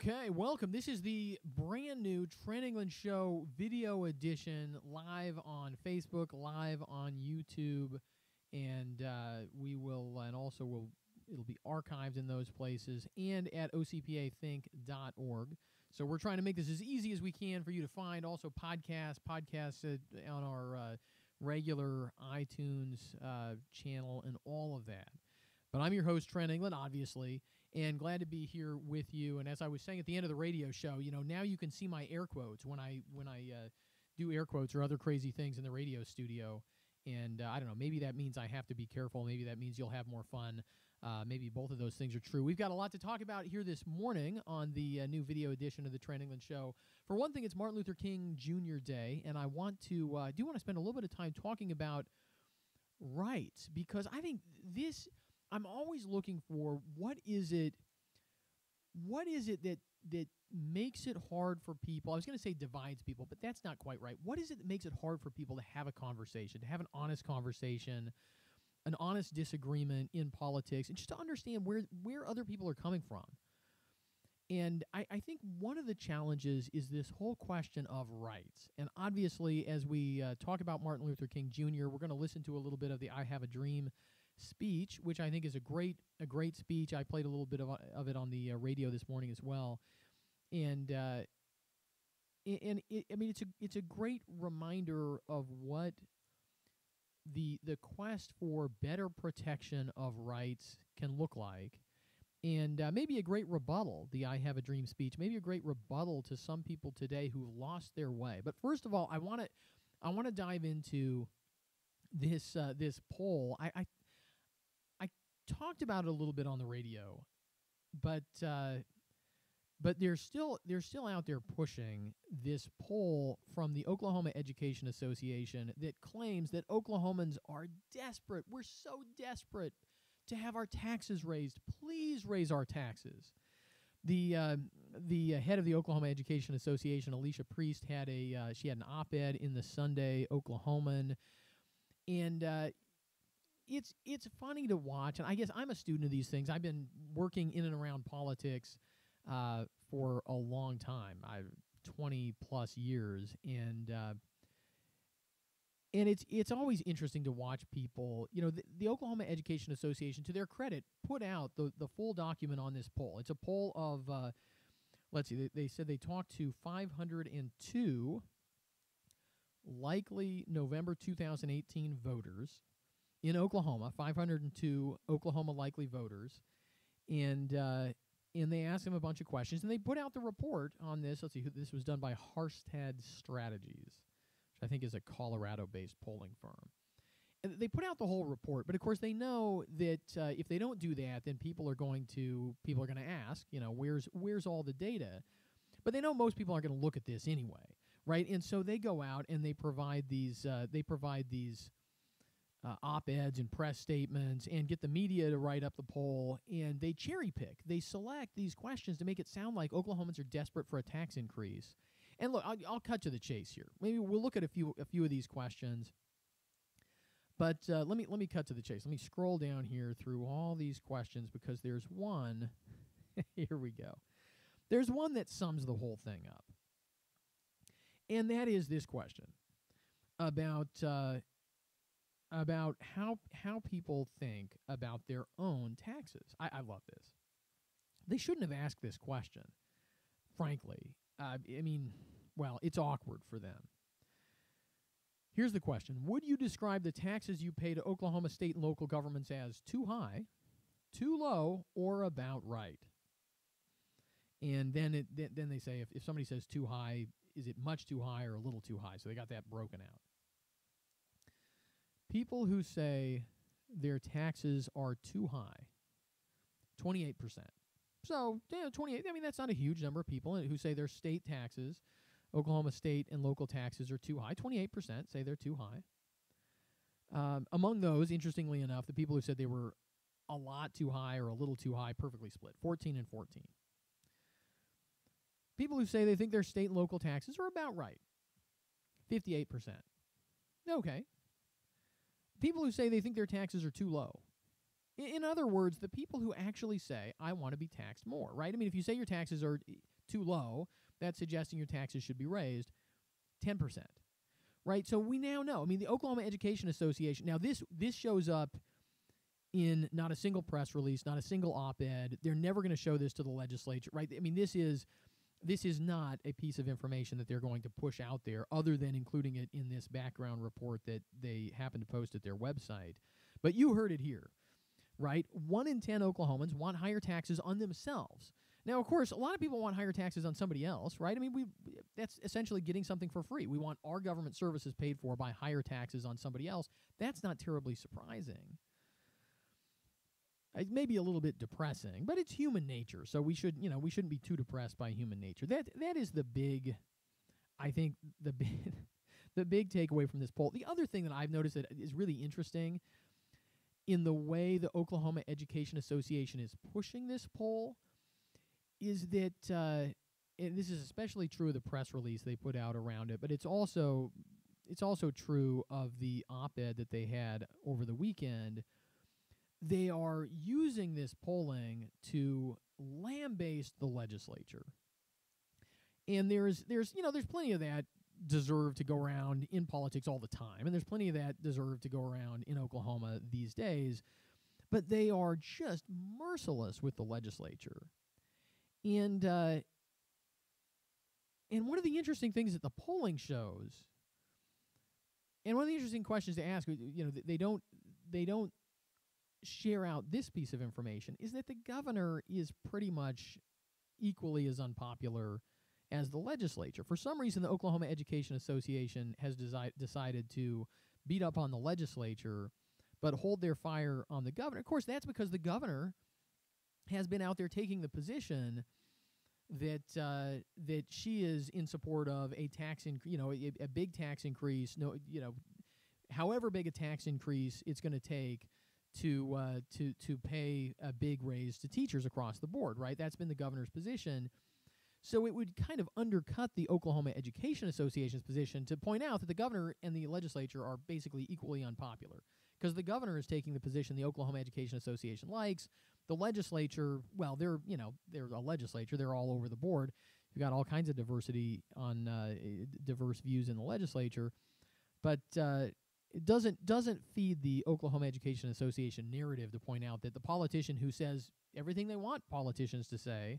Okay, welcome. This is the brand new Trent England Show video edition, live on Facebook, live on YouTube, and it'll be archived in those places and at ocpathink.org. So we're trying to make this as easy as we can for you to find. Also podcasts on our regular iTunes channel and all of that. But I'm your host, Trent England, obviously, and glad to be here with you. And as I was saying at the end of the radio show, now you can see my air quotes when I do air quotes or other crazy things in the radio studio. And I don't know, maybe that means I have to be careful. Maybe that means you'll have more fun. Maybe both of those things are true. We've got a lot to talk about here this morning on the new video edition of the Trent England Show. For one thing, it's Martin Luther King Jr. Day, and I want to spend a little bit of time talking about rights, because I think I'm always looking for what is it that makes it hard for people. I was going to say divides people, but that's not quite right. What is it that makes it hard for people to have a conversation, to have an honest conversation, an honest disagreement in politics, and just to understand where other people are coming from? And I think one of the challenges is this whole question of rights. And obviously, as we talk about Martin Luther King Jr., we're going to listen to a little bit of the I Have a Dream speech, which I think is a great speech. I played a little bit of it on the radio this morning as well, and it's a great reminder of what the quest for better protection of rights can look like, and maybe a great rebuttal. The I Have a Dream speech, maybe a great rebuttal to some people today who've lost their way. But first of all, I want to dive into this poll. I talked about it a little bit on the radio, but they're still out there pushing this poll from the Oklahoma Education Association that claims that Oklahomans are desperate. We're so desperate to have our taxes raised. Please raise our taxes. The head of the Oklahoma Education Association, Alicia Priest, had an op-ed in the Sunday Oklahoman, and it's funny to watch, and I guess I'm a student of these things. I've been working in and around politics for a long time, 20 plus years, and it's always interesting to watch people. The Oklahoma Education Association, to their credit, put out the full document on this poll. It's a poll of let's see, they said they talked to 502 likely November 2018 voters in Oklahoma, 502 Oklahoma likely voters, and they asked them a bunch of questions, and they put out the report on this. Let's see, this was done by Harstad Strategies, which I think is a Colorado-based polling firm. And they put out the whole report, but of course they know that if they don't do that, then people are going to ask, where's all the data? But they know most people aren't going to look at this anyway, right? And so they go out and they provide these op-eds and press statements and get the media to write up the poll, and they cherry pick. They select these questions to make it sound like Oklahomans are desperate for a tax increase. And look, I'll cut to the chase here. Maybe we'll look at a few of these questions, but let me cut to the chase. Let me scroll down here through all these questions, because there's one. Here we go. There's one that sums the whole thing up, and that is this question about how people think about their own taxes. I love this. They shouldn't have asked this question, frankly. It's awkward for them. Here's the question. Would you describe the taxes you pay to Oklahoma state and local governments as too high, too low, or about right? And then they say, if somebody says too high, is it much too high or a little too high? So they got that broken out. People who say their taxes are too high, 28%. So, 28, that's not a huge number of people who say their state taxes, Oklahoma state and local taxes, are too high. 28% say they're too high. Among those, interestingly enough, the people who said they were a lot too high or a little too high, perfectly split, 14 and 14. People who say they think their state and local taxes are about right, 58%. Okay. People who say they think their taxes are too low. In other words, the people who actually say, I want to be taxed more, right? If you say your taxes are too low. That's suggesting your taxes should be raised 10%. Right? So we now know. I mean, the Oklahoma Education Association, now this shows up in not a single press release, not a single op-ed. They're never going to show this to the legislature, right? I mean, this is not a piece of information that they're going to push out there other than including it in this background report that they happen to post at their website. But you heard it here, right? 1 in 10 Oklahomans want higher taxes on themselves. Now, of course, a lot of people want higher taxes on somebody else, right? I mean, that's essentially getting something for free. We want our government services paid for by higher taxes on somebody else. That's not terribly surprising. It may be a little bit depressing, but it's human nature. So we shouldn't be too depressed by human nature. That is the big, I think, the big takeaway from this poll. The other thing that I've noticed that is really interesting in the way the Oklahoma Education Association is pushing this poll is that, and this is especially true of the press release they put out around it, but it's also true of the op-ed that they had over the weekend. They are using this polling to lambaste the legislature. And there's plenty of that deserve to go around in politics all the time. And there's plenty of that deserve to go around in Oklahoma these days. But they are just merciless with the legislature. And one of the interesting things that the polling shows, and one of the interesting questions to ask, they don't share out this piece of information, is that the governor is pretty much equally as unpopular as the legislature. For some reason, the Oklahoma Education Association has decided to beat up on the legislature, but hold their fire on the governor. Of course, that's because the governor has been out there taking the position that she is in support of a tax a big tax increase. However big a tax increase it's going to take to pay a big raise to teachers across the board, right? That's been the governor's position. So it would kind of undercut the Oklahoma Education Association's position to point out that the governor and the legislature are basically equally unpopular, because the governor is taking the position the Oklahoma Education Association likes. The legislature, well, they're a legislature. They're all over the board. You've got all kinds of diversity on diverse views in the legislature, but it doesn't feed the Oklahoma Education Association narrative to point out that the politician who says everything they want politicians to say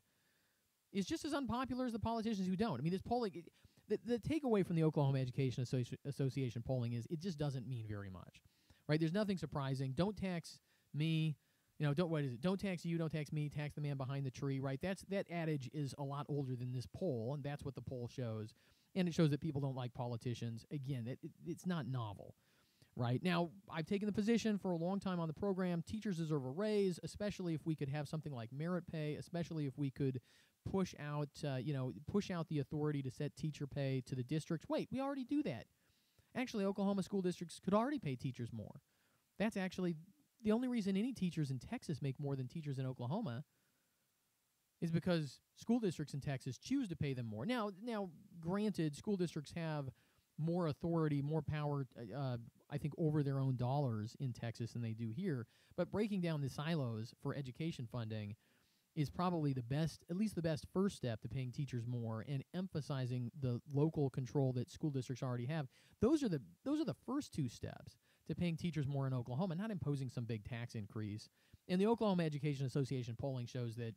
is just as unpopular as the politicians who don't. I mean, this polling, the takeaway from the Oklahoma Education Association polling is it just doesn't mean very much, right? There's nothing surprising. Don't tax me. Don't tax you, don't tax me, tax the man behind the tree, right? That adage is a lot older than this poll, and that's what the poll shows. And it shows that people don't like politicians. Again, it's not novel. Right now, I've taken the position for a long time on the program. Teachers deserve a raise, especially if we could have something like merit pay, especially if we could push out the authority to set teacher pay to the districts. Wait, we already do that. Actually, Oklahoma school districts could already pay teachers more. That's actually the only reason any teachers in Texas make more than teachers in Oklahoma is because school districts in Texas choose to pay them more. Now, granted, school districts have more authority, more power, I think, over their own dollars in Texas than they do here. But breaking down the silos for education funding is probably at least the best first step to paying teachers more and emphasizing the local control that school districts already have. Those are the first two steps to paying teachers more in Oklahoma, not imposing some big tax increase. And the Oklahoma Education Association polling shows that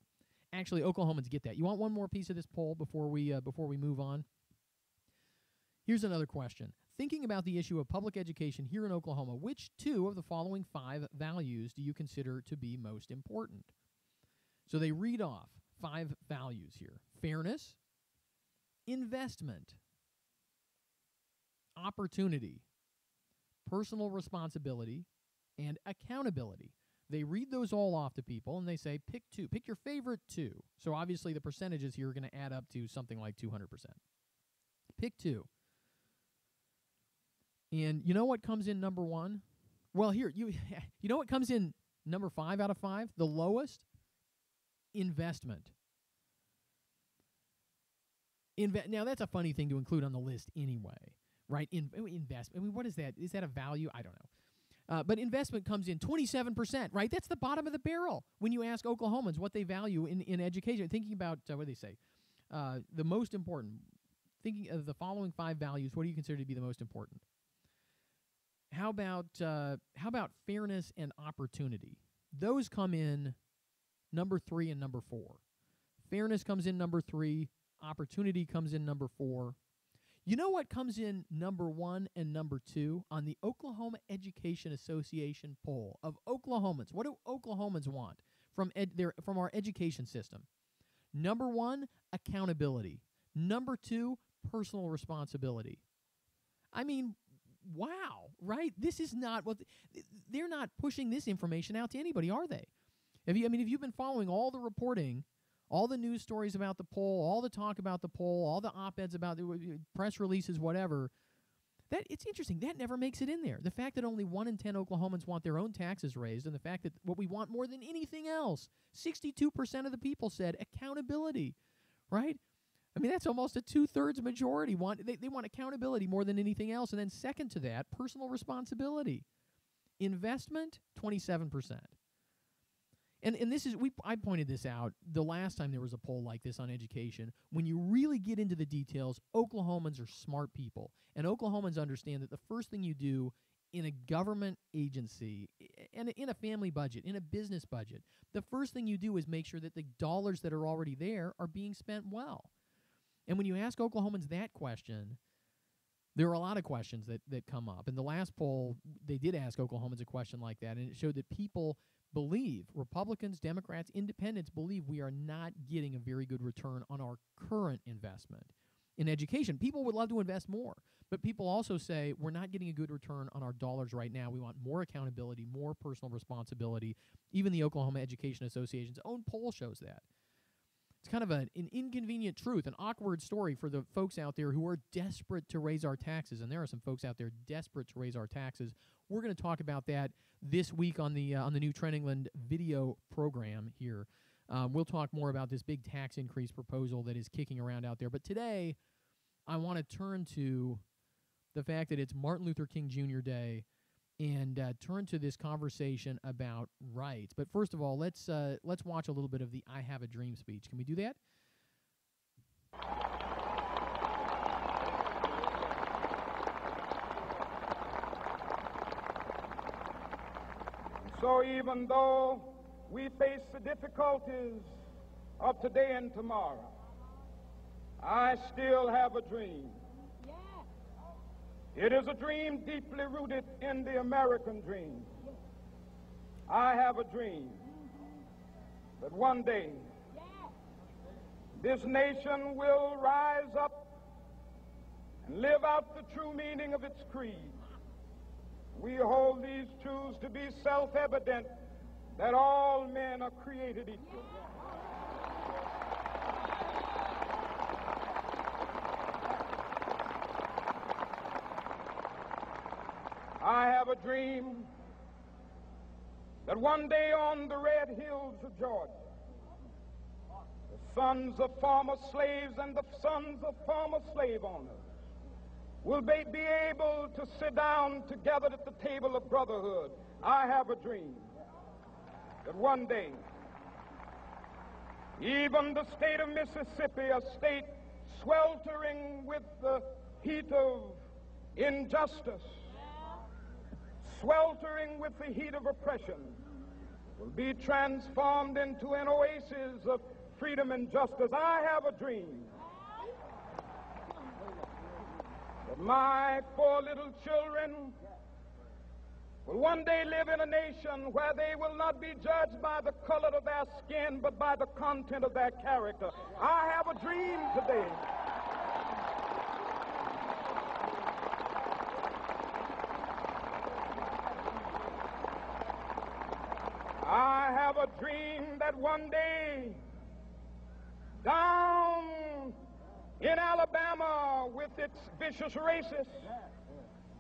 actually Oklahomans get that. You want one more piece of this poll before we move on? Here's another question. Thinking about the issue of public education here in Oklahoma, which two of the following 5 values do you consider to be most important? So they read off 5 values here: fairness, investment, opportunity, personal responsibility, and accountability. They read those all off to people, and they say, pick 2. Pick your favorite 2. So obviously the percentages here are going to add up to something like 200%. Pick 2. And you know what comes in number 1? Well, here, you know what comes in number 5 out of 5? The lowest? Investment. Now, that's a funny thing to include on the list anyway, right? Investment. I mean, what is that? Is that a value? I don't know. But investment comes in 27%, right? That's the bottom of the barrel when you ask Oklahomans what they value in education. Thinking about, what do they say? The most important, thinking of the following 5 values, what do you consider to be the most important? How about fairness and opportunity? Those come in number 3 and number 4. Fairness comes in number 3. Opportunity comes in number 4. You know what comes in number 1 and number 2 on the Oklahoma Education Association poll of Oklahomans? What do Oklahomans want from our education system? Number 1, accountability. Number 2, personal responsibility. I mean, wow, right? This is not what they're not pushing this information out to anybody, are they? If you've been following all the reporting, all the news stories about the poll, all the talk about the poll, all the op-eds about the press releases, whatever, that it's interesting. That never makes it in there. The fact that only 1 in 10 Oklahomans want their own taxes raised, and the fact that what we want more than anything else, 62% of the people said accountability, right? I mean, that's almost a 2/3 majority. They want accountability more than anything else. And then second to that, personal responsibility. Investment, 27%. And this is, I pointed this out the last time there was a poll like this on education. When you really get into the details, Oklahomans are smart people. And Oklahomans understand that the first thing you do in a government agency, and in a family budget, in a business budget, the first thing you do is make sure that the dollars that are already there are being spent well. And when you ask Oklahomans that question, there are a lot of questions that come up. In the last poll, they did ask Oklahomans a question like that, and it showed that people believe, Republicans, Democrats, Independents believe we are not getting a very good return on our current investment in education. People would love to invest more, but people also say we're not getting a good return on our dollars right now. We want more accountability, more personal responsibility. Even the Oklahoma Education Association's own poll shows that. It's kind of an inconvenient truth, an awkward story for the folks out there who are desperate to raise our taxes, and there are some folks out there desperate to raise our taxes. We're going to talk about that this week on the new Trent England video program here. We'll talk more about this big tax increase proposal that is kicking around out there. But today, I want to turn to the fact that it's Martin Luther King Jr. Day, and turn to this conversation about rights. But first of all, let's watch a little bit of the I Have a Dream speech. Can we do that? So even though we face the difficulties of today and tomorrow, I still have a dream. It is a dream deeply rooted in the American dream. I have a dream that one day this nation will rise up and live out the true meaning of its creed. We hold these truths to be self-evident, that all men are created equal. I have a dream that one day on the red hills of Georgia, the sons of former slaves and the sons of former slave owners will be able to sit down together at the table of brotherhood. I have a dream that one day, even the state of Mississippi, a state sweltering with the heat of injustice, sweltering with the heat of oppression, will be transformed into an oasis of freedom and justice. I have a dream that my 4 little children will one day live in a nation where they will not be judged by the color of their skin, but by the content of their character. I have a dream today I have a dream that one day down in Alabama, with its vicious racists,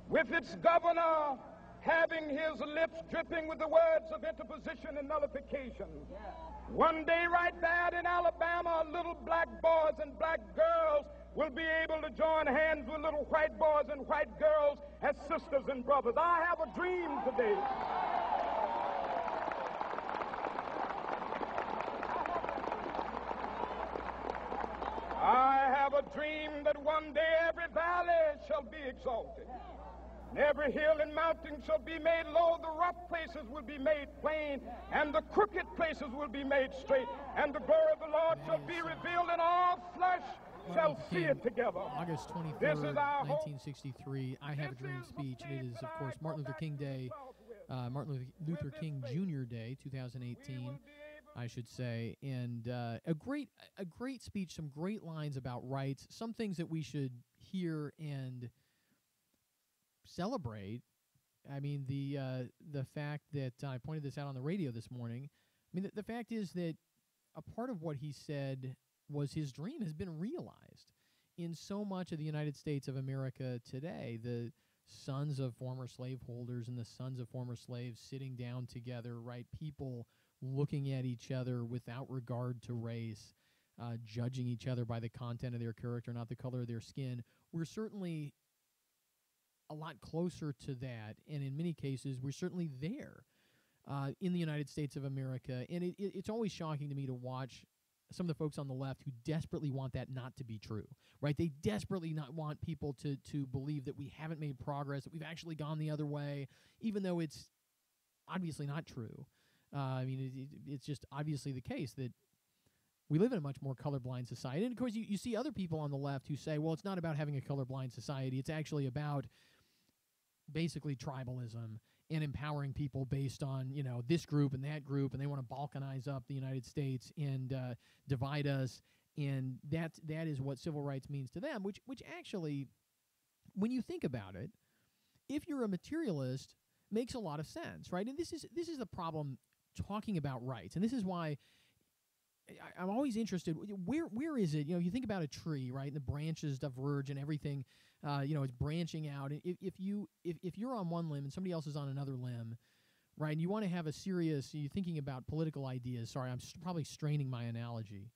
with its governor having his lips dripping with the words of interposition and nullification, one day right there in Alabama, little black boys and black girls will be able to join hands with little white boys and white girls as sisters and brothers. I have a dream today dream that one day every valley shall be exalted, and every hill and mountain shall be made low, the rough places will be made plain, and the crooked places will be made straight, and the glory of the Lord shall be revealed, and all flesh shall see it together. August 23rd, 1963, I Have a Dream speech. It is, of course, Martin Luther King Day, Martin Luther King Jr. Day, 2018, I should say. And a great speech, some great lines about rights, some things that we should hear and celebrate. I mean, the fact that I pointed this out on the radio this morning. I mean, the fact is that a part of what he said was his dream has been realized in so much of the United States of America today. The sons of former slaveholders and the sons of former slaves sitting down together, right? People looking at each other without regard to race, judging each other by the content of their character, not the color of their skin. We're certainly a lot closer to that, and in many cases, we're certainly there in the United States of America. And it's always shocking to me to watch some of the folks on the left who desperately want that not to be true, right? They desperately not want people to believe that we haven't made progress, that we've actually gone the other way, even though it's obviously not true. I mean, it's just obviously the case that we live in a much more colorblind society. And, of course, you see other people on the left who say, well, it's not about having a colorblind society. It's actually about basically tribalism and empowering people based on, this group and that group, and they want to balkanize up the United States and divide us, and that is what civil rights means to them, which actually, when you think about it, if you're a materialist, makes a lot of sense, right? And this is the problem talking about rights, and this is why I'm always interested. Where is it? You think about a tree, right? And the branches diverge and everything. It's branching out. If you're on one limb and somebody else is on another limb, right? And you want to have you're thinking about political ideas. Sorry, I'm probably straining my analogy,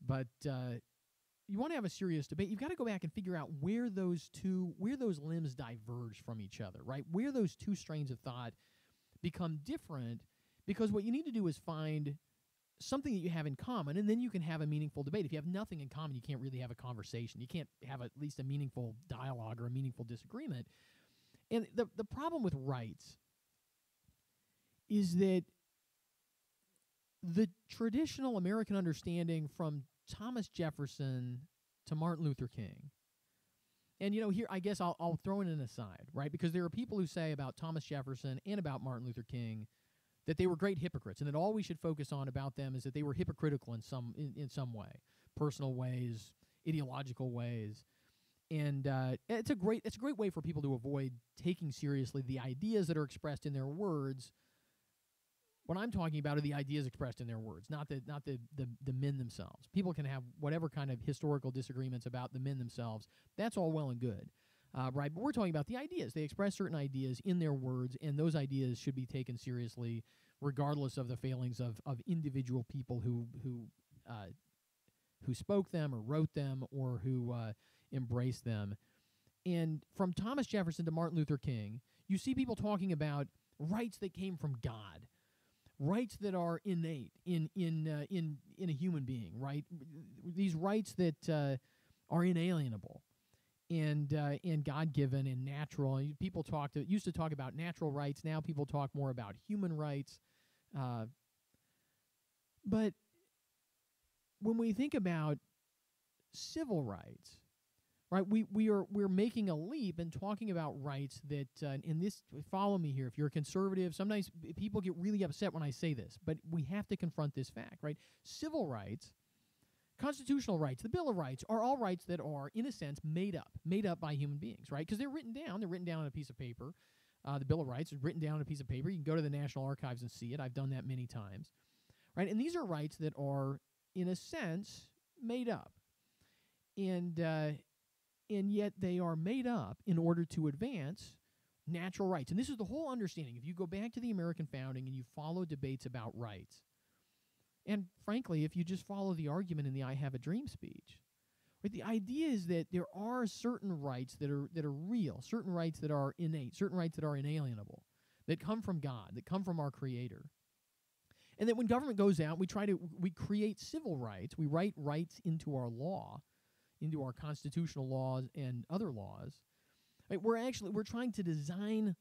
but you want to have a serious debate. You've got to go back and figure out where those limbs diverge from each other, right? Where those two strains of thought become different, because what you need to do is find something that you have in common, and then you can have a meaningful debate. If you have nothing in common, you can't really have a conversation. You can't have at least a meaningful dialogue or a meaningful disagreement. And the problem with rights is that the traditional American understanding from Thomas Jefferson to Martin Luther King, and here I guess I'll throw in an aside, right? Because there are people who say about Thomas Jefferson and about Martin Luther King that they were great hypocrites, and that all we should focus on about them is that they were hypocritical in some way, personal ways, ideological ways, and it's a great way for people to avoid taking seriously the ideas that are expressed in their words. What I'm talking about are the ideas expressed in their words, not the men themselves. People can have whatever kind of historical disagreements about the men themselves. That's all well and good. Right, but we're talking about the ideas. They express certain ideas in their words, and those ideas should be taken seriously, regardless of the failings of individual people who spoke them or wrote them or who embraced them. And from Thomas Jefferson to Martin Luther King, you see people talking about rights that came from God, rights that are innate in a human being, right? These rights that are inalienable and God-given and natural. People used to talk about natural rights. Now people talk more about human rights. But when we think about civil rights, right, we're making a leap and talking about rights that in this. Follow me here. If you're a conservative, sometimes people get really upset when I say this, but we have to confront this fact, right? Civil rights, constitutional rights, the Bill of Rights are all rights that are, in a sense, made up by human beings, right? Because they're written down on a piece of paper. The Bill of Rights is written down on a piece of paper. You can go to the National Archives and see it. I've done that many times, right? And these are rights that are, in a sense, made up, and yet they are made up in order to advance natural rights. And this is the whole understanding. If you go back to the American founding and you follow debates about rights, and frankly, if you just follow the argument in the I Have a Dream speech, right, the idea is that there are certain rights that are real, certain rights that are innate, certain rights that are inalienable, that come from God, that come from our Creator. And that when government goes out, we create civil rights, we write rights into our law into our constitutional laws and other laws, right, we're trying to design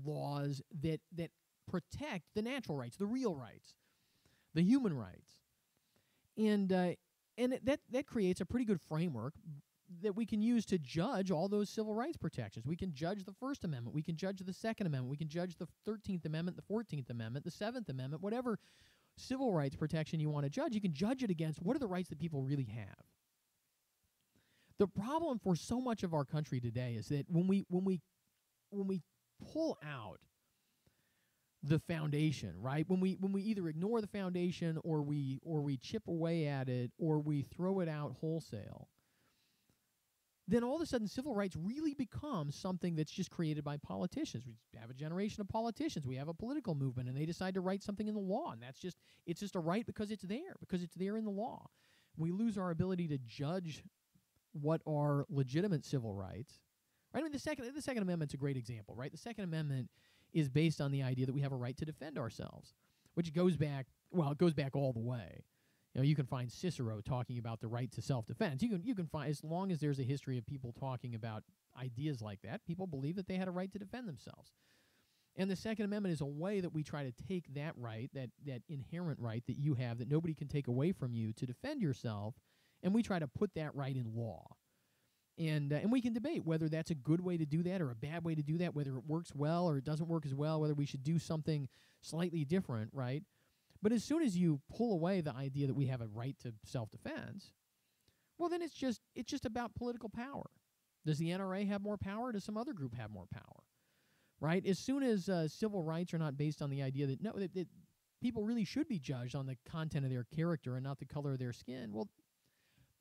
laws that protect the natural rights, the real rights, the human rights, and that creates a pretty good framework that we can use to judge all those civil rights protections. We can judge the First Amendment. We can judge the Second Amendment. We can judge the 13th Amendment, the 14th Amendment, the 7th Amendment, whatever civil rights protection you want to judge. You can judge it against what are the rights that people really have. The problem for so much of our country today is that when we pull out the foundation, right? When we either ignore the foundation or we chip away at it or we throw it out wholesale, then all of a sudden civil rights really becomes something that's just created by politicians. We have a generation of politicians. We have a political movement, and they decide to write something in the law, and it's just a right because it's there in the law. We lose our ability to judge what are legitimate civil rights. Right? I mean, the Second Amendment's a great example, right? The Second Amendment is based on the idea that we have a right to defend ourselves, which goes back all the way. You can find Cicero talking about the right to self-defense. You can find, as long as there's a history of people talking about ideas like that, people believe that they had a right to defend themselves. And the Second Amendment is a way that we try to take that right, that inherent right that you have that nobody can take away from you to defend yourself, and we try to put that right in law. And we can debate whether that's a good way to do that or a bad way to do that, whether it works well or it doesn't work as well, whether we should do something slightly different, right? But as soon as you pull away the idea that we have a right to self-defense, well, then it's just about political power. Does the NRA have more power? Does some other group have more power? Right? As soon as civil rights are not based on the idea that people really should be judged on the content of their character and not the color of their skin, well,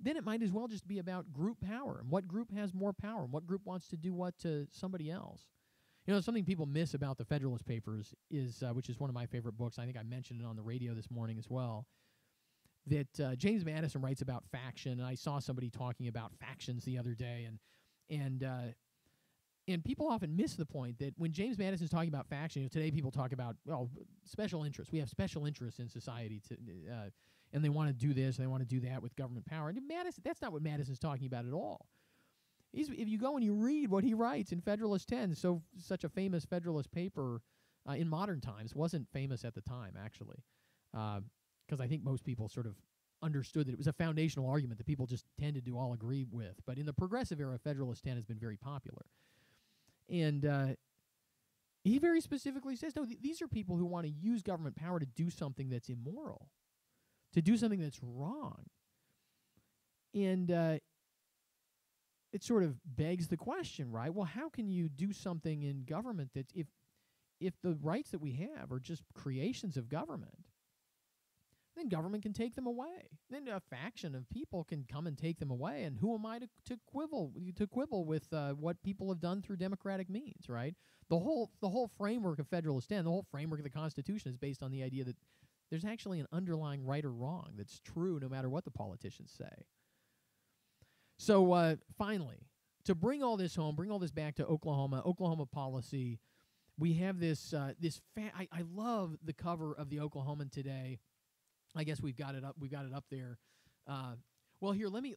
then it might as well just be about group power and what group has more power and what group wants to do what to somebody else. Something people miss about the Federalist Papers is, which is one of my favorite books. I think I mentioned it on the radio this morning as well, that James Madison writes about faction. And I saw somebody talking about factions the other day, and people often miss the point that when James Madison's talking about faction, today people talk about, special interests. We have special interests in society, and they want to do this and they want to do that with government power. And that's not what Madison's talking about at all. If you go and you read what he writes in Federalist 10, such a famous Federalist paper in modern times, wasn't famous at the time, actually, because I think most people sort of understood that it was a foundational argument that people just tended to all agree with. But in the progressive era, Federalist 10 has been very popular. And he very specifically says, no, these are people who want to use government power to do something that's immoral, to do something that's wrong. And it sort of begs the question, right? Well, how can you do something in government that if the rights that we have are just creations of government, then government can take them away. Then a faction of people can come and take them away, and who am I to quibble with what people have done through democratic means, right? The whole framework of Federalist 10, the whole framework of the Constitution is based on the idea that there's actually an underlying right or wrong that's true no matter what the politicians say. So finally, to bring all this home, bring all this back to Oklahoma policy, we have this. I love the cover of the Oklahoman today. I guess we've got it up. We've got it up there. Well, here, let me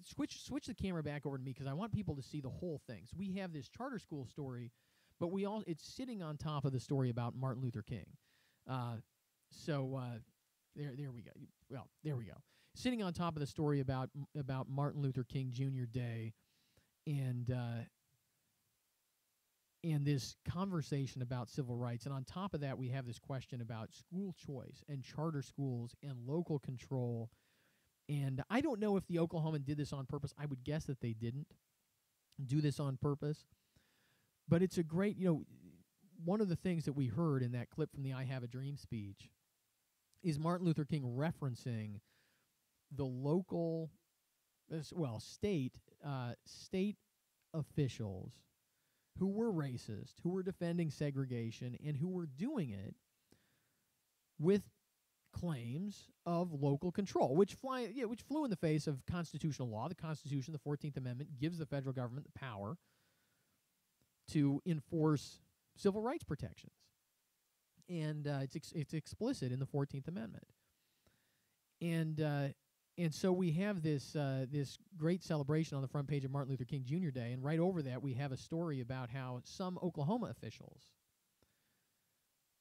switch the camera back over to me because I want people to see the whole thing. So we have this charter school story, but it's sitting on top of the story about Martin Luther King. There we go. Well, there we go. Sitting on top of the story about Martin Luther King Jr. Day, and this conversation about civil rights, and on top of that, we have this question about school choice and charter schools and local control. And I don't know if the Oklahoman did this on purpose. I would guess that they didn't do this on purpose. But it's a great, one of the things that we heard in that clip from the I Have a Dream speech is Martin Luther King referencing the local, state officials who were racist, who were defending segregation, and who were doing it with claims of local control, which flew in the face of constitutional law. The Constitution, the 14th Amendment, gives the federal government the power to enforce civil rights protections. And it's explicit in the 14th Amendment. And And so we have this great celebration on the front page of Martin Luther King Jr. Day, and right over that we have a story about how some Oklahoma officials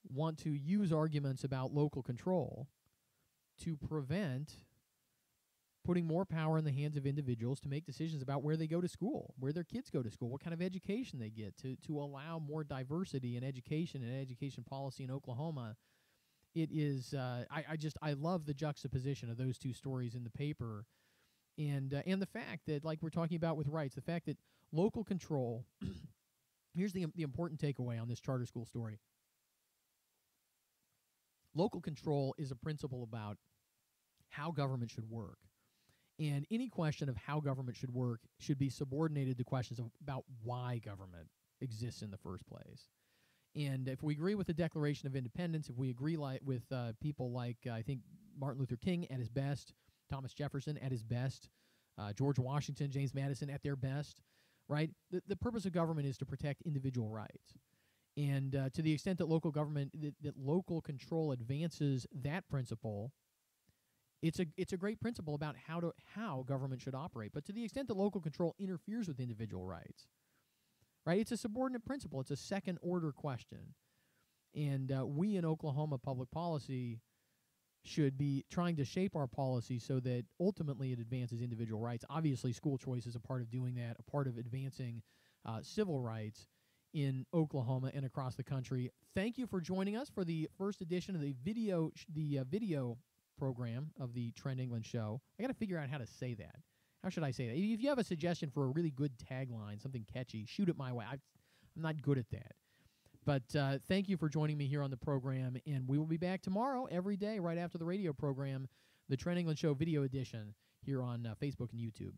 want to use arguments about local control to prevent putting more power in the hands of individuals to make decisions about where they go to school, where their kids go to school, what kind of education they get, to allow more diversity in education and education policy in Oklahoma. It is I love the juxtaposition of those two stories in the paper, and the fact that, like we're talking about with rights, the fact that local control. Here's the important takeaway on this charter school story. Local control is a principle about how government should work. And any question of how government should work should be subordinated to questions about why government exists in the first place. And if we agree with the Declaration of Independence, if we agree with people like, I think, Martin Luther King at his best, Thomas Jefferson at his best, George Washington, James Madison at their best, right? The purpose of government is to protect individual rights. And to the extent that local government, that local control advances that principle, it's a great principle about how government should operate. But to the extent that local control interferes with individual rights, right, it's a subordinate principle. It's a second-order question. And we in Oklahoma public policy should be trying to shape our policy so that ultimately it advances individual rights. Obviously, school choice is a part of doing that, a part of advancing civil rights in Oklahoma and across the country. Thank you for joining us for the first edition of the video program of the Trent England Show. I got to figure out how to say that. How should I say that? If you have a suggestion for a really good tagline, something catchy, shoot it my way. I'm not good at that. But thank you for joining me here on the program, and we will be back tomorrow every day right after the radio program, the Trent England Show video edition here on Facebook and YouTube.